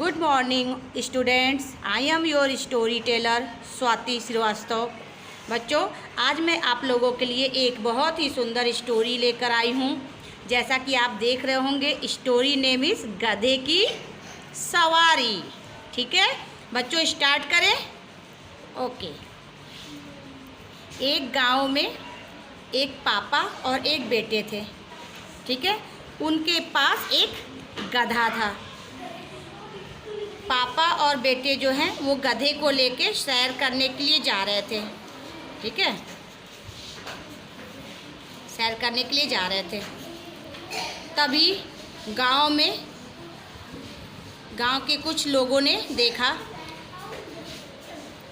Good morning students, I am your story teller Swati Srivastava. बच्चों, आज मैं आप लोगों के लिए एक बहुत ही सुंदर स्टोरी लेकर आई हूँ। जैसा कि आप देख रहे होंगे, स्टोरी नेम इज़ गधे की सवारी। ठीक है बच्चों, स्टार्ट करें। ओके। एक गांव में एक पापा और एक बेटे थे। ठीक है, उनके पास एक गधा था। पापा और बेटे जो हैं वो गधे को लेके सैर करने के लिए जा रहे थे। ठीक है, सैर करने के लिए जा रहे थे। तभी गांव के कुछ लोगों ने देखा।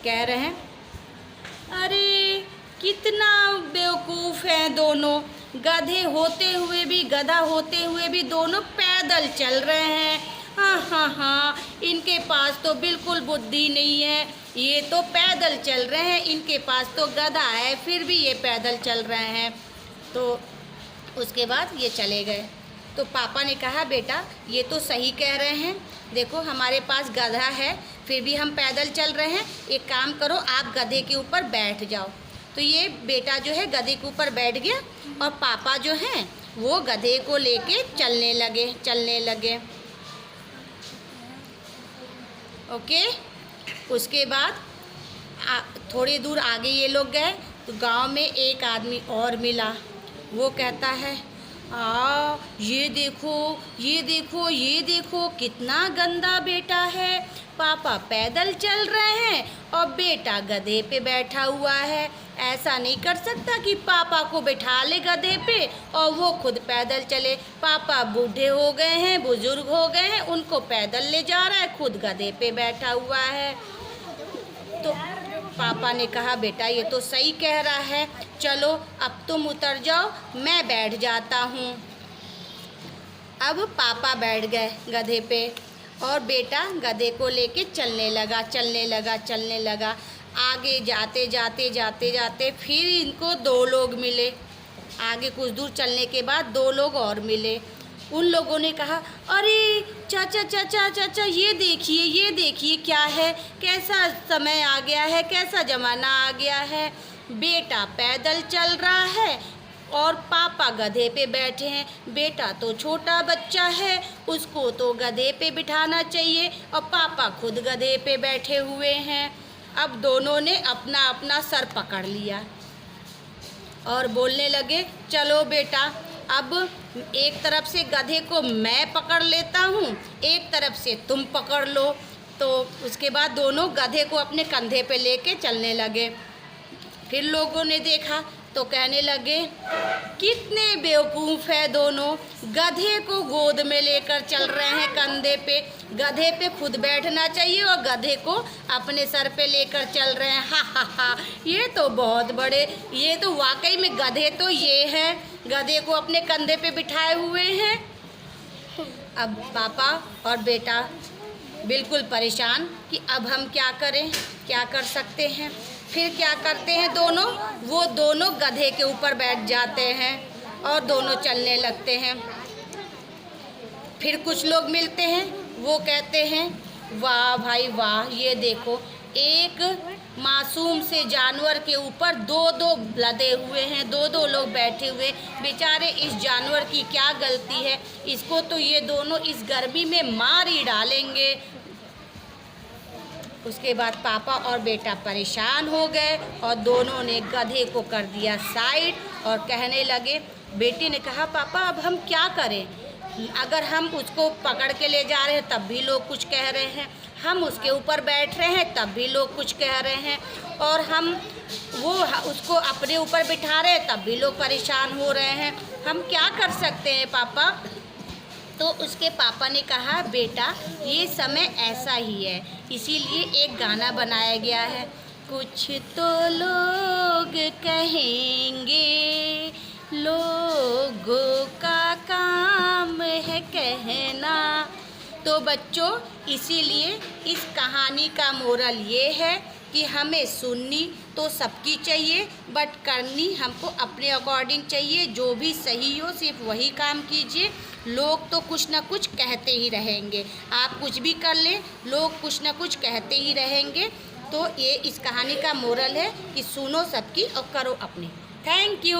कह रहे हैं, अरे कितना बेवकूफ़ हैं दोनों, गधे होते हुए भी, गधा होते हुए भी दोनों पैदल चल रहे हैं। हाँ, इनके पास तो बिल्कुल बुद्धि नहीं है, ये तो पैदल चल रहे हैं, इनके पास तो गधा है फिर भी ये पैदल चल रहे हैं। तो उसके बाद ये चले गए। तो पापा ने कहा, बेटा ये तो सही कह रहे हैं, देखो हमारे पास गधा है फिर भी हम पैदल चल रहे हैं, एक काम करो आप गधे के ऊपर बैठ जाओ। तो ये बेटा जो है गधे के ऊपर बैठ गया और पापा जो हैं वो गधे को लेके चलने लगे। ओके। उसके बाद थोड़ी दूर आगे ये लोग गए तो गांव में एक आदमी और मिला। वो कहता है, ये देखो कितना गंदा बेटा है। पापा पैदल चल रहे हैं और बेटा गधे पे बैठा हुआ है। ऐसा नहीं कर सकता कि पापा को बिठा ले गधे पे और वो खुद पैदल चले। पापा बूढ़े हो गए हैं, बुजुर्ग हो गए हैं, उनको पैदल ले जा रहा है, खुद गधे पे बैठा हुआ है। तो पापा ने कहा, बेटा ये तो सही कह रहा है, चलो अब तुम उतर जाओ, मैं बैठ जाता हूँ। अब पापा बैठ गए गधे पे और बेटा गधे को लेके चलने लगा। आगे जाते फिर इनको दो लोग मिले। आगे कुछ दूर चलने के बाद दो लोग और मिले। उन लोगों ने कहा, अरे चाचा ये देखिए क्या है, कैसा समय आ गया है, कैसा ज़माना आ गया है। बेटा पैदल चल रहा है और पापा गधे पे बैठे हैं। बेटा तो छोटा बच्चा है, उसको तो गधे पे बिठाना चाहिए और पापा खुद गधे पे बैठे हुए हैं। अब दोनों ने अपना अपना सर पकड़ लिया और बोलने लगे, चलो बेटा अब एक तरफ से गधे को मैं पकड़ लेता हूँ, एक तरफ से तुम पकड़ लो। तो उसके बाद दोनों गधे को अपने कंधे पे लेके चलने लगे। फिर लोगों ने देखा तो कहने लगे, कितने बेवकूफ़ है दोनों, गधे को गोद में लेकर चल रहे हैं कंधे पे। गधे पे खुद बैठना चाहिए और गधे को अपने सर पे लेकर चल रहे हैं। हा, ये तो बहुत बड़े, ये तो वाकई में गधे तो ये हैं, गधे को अपने कंधे पे बिठाए हुए हैं। अब पापा और बेटा बिल्कुल परेशान कि अब हम क्या करें, क्या कर सकते हैं। फिर क्या करते हैं वो दोनों गधे के ऊपर बैठ जाते हैं और दोनों चलने लगते हैं। फिर कुछ लोग मिलते हैं, वो कहते हैं, वाह भाई वाह, ये देखो एक मासूम से जानवर के ऊपर दो लदे हुए हैं, दो लोग बैठे हुए। बेचारे इस जानवर की क्या गलती है, इसको तो ये दोनों इस गर्मी में मार ही डालेंगे। उसके बाद पापा और बेटा परेशान हो गए और दोनों ने गधे को कर दिया साइड और कहने लगे। बेटे ने कहा, पापा अब हम क्या करें, अगर हम उसको पकड़ के ले जा रहे हैं तब भी लोग कुछ कह रहे हैं, हम उसके ऊपर बैठ रहे हैं तब भी लोग कुछ कह रहे हैं, और हम उसको अपने ऊपर बिठा रहे हैं तब भी लोग परेशान हो रहे हैं, हम क्या कर सकते हैं पापा। तो उसके पापा ने कहा, बेटा ये समय ऐसा ही है, इसीलिए एक गाना बनाया गया है, कुछ तो लोग कहेंगे, लोगों का काम है कहना। तो बच्चों, इसीलिए इस कहानी का मोरल ये है कि हमें सुननी तो सबकी चाहिए, बट करनी हमको अपने अकॉर्डिंग चाहिए। जो भी सही हो सिर्फ वही काम कीजिए। लोग तो कुछ ना कुछ कहते ही रहेंगे, आप कुछ भी कर लें लोग कुछ ना कुछ कहते ही रहेंगे। तो ये इस कहानी का मोरल है कि सुनो सबकी और करो अपनी। Thank you.